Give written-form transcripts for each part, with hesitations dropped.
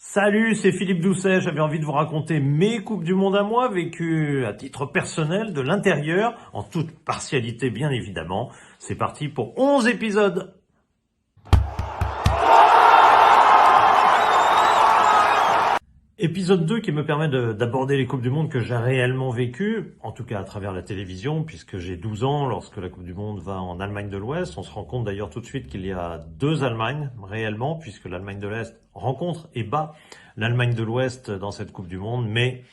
Salut, c'est Philippe Doucet. J'avais envie de vous raconter mes Coupes du Monde à moi, vécues à titre personnel, de l'intérieur, en toute partialité bien évidemment. C'est parti pour 11 épisodes. Épisode 2 qui me permet d'aborder les Coupes du Monde que j'ai réellement vécues, en tout cas à travers la télévision, puisque j'ai 12 ans lorsque la Coupe du Monde va en Allemagne de l'Ouest. On se rend compte d'ailleurs tout de suite qu'il y a deux Allemagnes réellement, puisque l'Allemagne de l'Est rencontre et bat l'Allemagne de l'Ouest dans cette Coupe du Monde, mais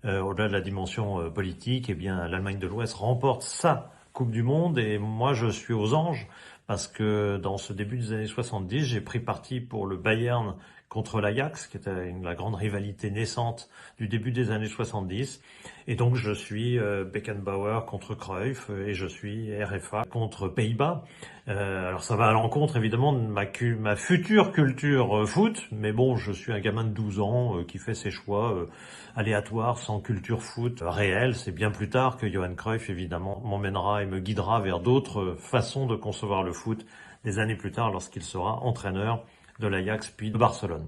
au-delà de la dimension politique, eh bien l'Allemagne de l'Ouest remporte sa Coupe du Monde et moi je suis aux anges parce que dans ce début des années 70, j'ai pris parti pour le Bayern contre l'Ajax, qui était la grande rivalité naissante du début des années 70. Et donc je suis Beckenbauer contre Cruyff et je suis RFA contre Pays-Bas. Alors ça va à l'encontre évidemment de ma future culture foot, mais bon, je suis un gamin de 12 ans qui fait ses choix aléatoires, sans culture foot réelle. C'est bien plus tard que Johan Cruyff évidemment m'emmènera et me guidera vers d'autres façons de concevoir le foot des années plus tard lorsqu'il sera entraîneur de l'Ajax puis de Barcelone.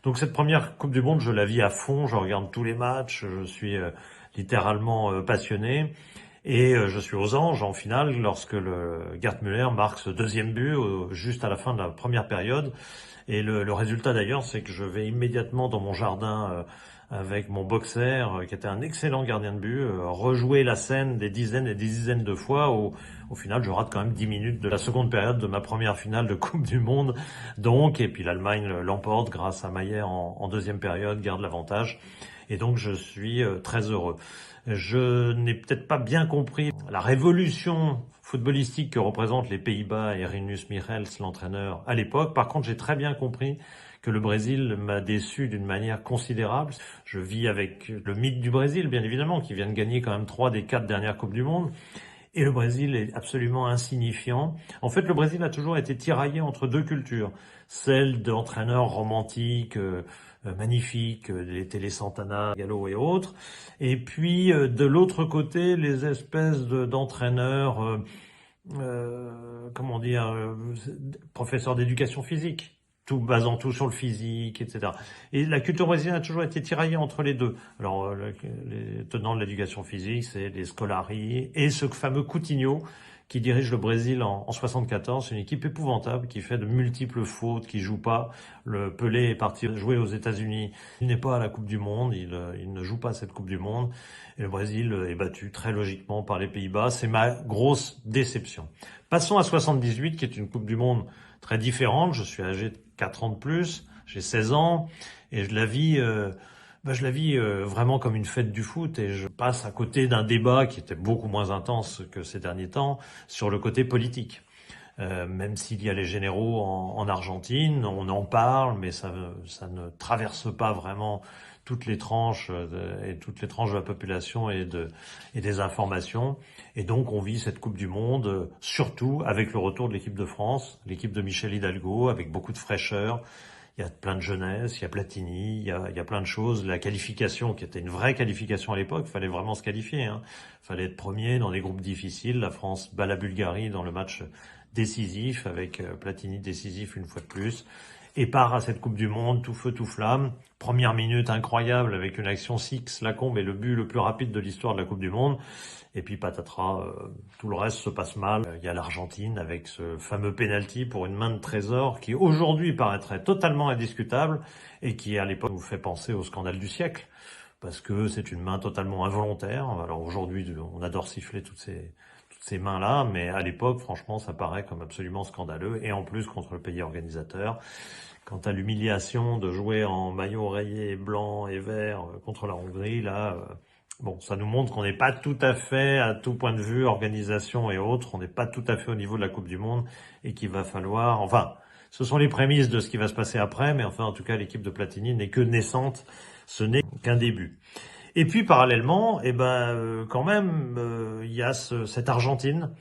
Donc cette première Coupe du Monde, je la vis à fond, je regarde tous les matchs, je suis littéralement passionné et je suis aux anges en finale lorsque le Gerd Müller marque ce deuxième but juste à la fin de la première période. Et le résultat d'ailleurs, c'est que je vais immédiatement dans mon jardin avec mon boxer, qui était un excellent gardien de but, rejouer la scène des dizaines et des dizaines de fois. Au final, je rate quand même 10 minutes de la seconde période de ma première finale de Coupe du Monde. Donc, et puis l'Allemagne l'emporte grâce à Maier en deuxième période, garde l'avantage. Et donc, je suis très heureux. Je n'ai peut-être pas bien compris la révolution footballistique que représentent les Pays-Bas et Rinus Michels, l'entraîneur, à l'époque. Par contre, j'ai très bien compris que le Brésil m'a déçu d'une manière considérable. Je vis avec le mythe du Brésil, bien évidemment, qui vient de gagner quand même 3 des 4 dernières Coupes du Monde. Et le Brésil est absolument insignifiant. En fait, le Brésil a toujours été tiraillé entre deux cultures. Celle d'entraîneurs romantiques, magnifiques, les Télé Santana, Gallo et autres. Et puis, de l'autre côté, les espèces d'entraîneurs, comment dire, professeurs d'éducation physique, tout basant tout sur le physique, etc. Et la culture brésilienne a toujours été tiraillée entre les deux. Alors, les tenants de l'éducation physique, c'est les Scolari et ce fameux Coutinho qui dirige le Brésil en 74. C'est une équipe épouvantable qui fait de multiples fautes, qui joue pas. Le Pelé est parti jouer aux États-Unis. Il n'est pas à la Coupe du Monde. Il ne joue pas cette Coupe du Monde. Et le Brésil est battu très logiquement par les Pays-Bas. C'est ma grosse déception. Passons à 78, qui est une Coupe du Monde très différente. Je suis âgé de 4 ans de plus, j'ai 16 ans, et je la vis vraiment comme une fête du foot, et je passe à côté d'un débat qui était beaucoup moins intense que ces derniers temps sur le côté politique. Même s'il y a les généraux en Argentine, on en parle, mais ça ne traverse pas vraiment toutes les tranches et toutes les tranches de la population et des informations. Et donc on vit cette Coupe du Monde surtout avec le retour de l'équipe de France, l'équipe de Michel Hidalgo, avec beaucoup de fraîcheur. Il y a plein de jeunesse, il y a Platini, il y a plein de choses. La qualification, qui était une vraie qualification à l'époque, il fallait vraiment se qualifier. Il fallait être premier dans des groupes difficiles. La France bat la Bulgarie dans le match décisif, avec Platini décisif une fois de plus, et part à cette Coupe du Monde tout feu tout flamme. Première minute incroyable avec une action Six Lacombe et le but le plus rapide de l'histoire de la Coupe du Monde. Et puis patatras, tout le reste se passe mal. Il y a l'Argentine avec ce fameux penalty pour une main de trésor qui aujourd'hui paraîtrait totalement indiscutable et qui à l'époque nous fait penser au scandale du siècle parce que c'est une main totalement involontaire. Alors aujourd'hui, on adore siffler toutes ces mains-là, mais à l'époque, franchement, ça paraît comme absolument scandaleux, et en plus contre le pays organisateur. Quant à l'humiliation de jouer en maillot rayé blanc et vert contre la Hongrie, là, bon, ça nous montre qu'on n'est pas tout à fait, à tout point de vue, organisation et autres, on n'est pas tout à fait au niveau de la Coupe du Monde, et qu'il va falloir, enfin, ce sont les prémices de ce qui va se passer après, mais enfin, en tout cas, l'équipe de Platini n'est que naissante, ce n'est qu'un début. Et puis parallèlement, quand même, il y a cette Argentine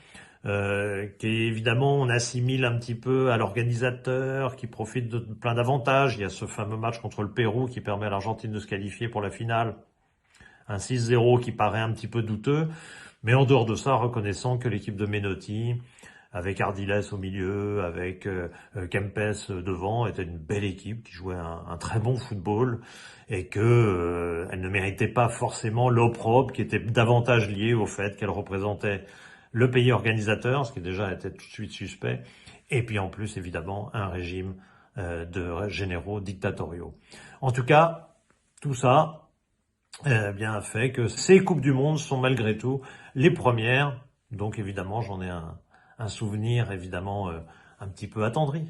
qui évidemment on assimile un petit peu à l'organisateur, qui profite de plein d'avantages. Il y a ce fameux match contre le Pérou qui permet à l'Argentine de se qualifier pour la finale, un 6-0 qui paraît un petit peu douteux, mais en dehors de ça, reconnaissant que l'équipe de Menotti avec Ardiles au milieu, avec Kempes devant, était une belle équipe qui jouait un très bon football et que elle ne méritait pas forcément l'opprobre qui était davantage lié au fait qu'elle représentait le pays organisateur, ce qui déjà était tout de suite suspect, et puis en plus évidemment un régime de généraux dictatoriaux. En tout cas, tout ça bien fait que ces Coupes du Monde sont malgré tout les premières, donc évidemment j'en ai un souvenir évidemment un petit peu attendri.